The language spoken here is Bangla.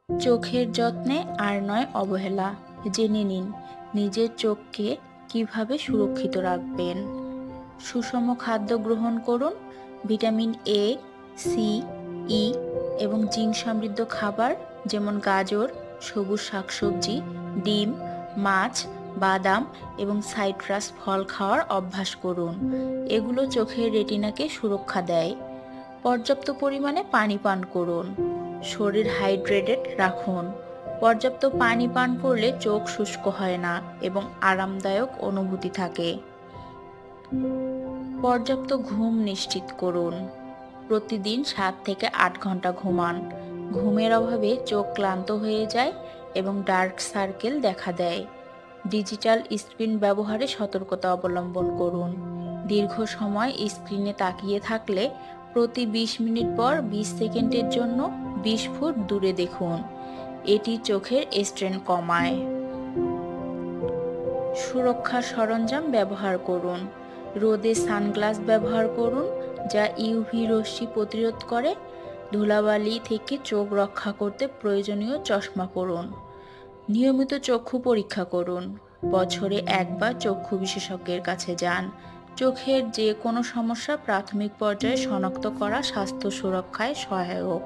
চোখের যত্নে আর নয় অবহেলা। জেনে নিন নিজের চোখকে কিভাবে সুরক্ষিত রাখবেন। সুষম খাদ্য গ্রহণ করুন। ভিটামিন এ, সি, ই এবং জিঙ্ক সমৃদ্ধ খাবার যেমন গাজর, সবুজ শাকসবজি, ডিম, মাছ, বাদাম এবং সাইট্রাস ফল খাওয়ার অভ্যাস করুন। এগুলো চোখের রেটিনাকে সুরক্ষা দেয়। পর্যাপ্ত পরিমাণে পানি পান করুন। শরীর হাইড্রেটেড রাখুন। পর্যাপ্ত পানি পান করলে চোখ শুষ্ক হয় না এবং আরামদায়ক অনুভূতি থাকে। পর্যাপ্ত ঘুম নিশ্চিত করুন। প্রতিদিন 7 থেকে 8 ঘন্টা ঘুমান। ঘুমের অভাবে চোখ ক্লান্ত হয়ে যায় এবং ডার্ক সার্কেল দেখা দেয়। ডিজিটাল স্ক্রিন ব্যবহারে সতর্কতা অবলম্বন করুন। দীর্ঘ সময় স্ক্রিনে তাকিয়ে থাকলে প্রতি 20 মিনিট পর 20 সেকেন্ডের জন্য 20 ফুট দূরে দেখুন। এটি চোখের স্ট্রেন কমায়। সুরক্ষার সরঞ্জাম ব্যবহার করুন। রোদে সানগ্লাস ব্যবহার করুন, যা ইউভি রশ্মি প্রতিরোধ করে। ধুলাবালি থেকে চোখ রক্ষা করতে প্রয়োজনীয় চশমা পরুন। নিয়মিত চক্ষু পরীক্ষা করুন। বছরে একবার চক্ষু বিশেষজ্ঞের কাছে যান। চোখের যে কোনো সমস্যা প্রাথমিক পর্যায়ে শনাক্ত করা স্বাস্থ্য সুরক্ষায় সহায়ক।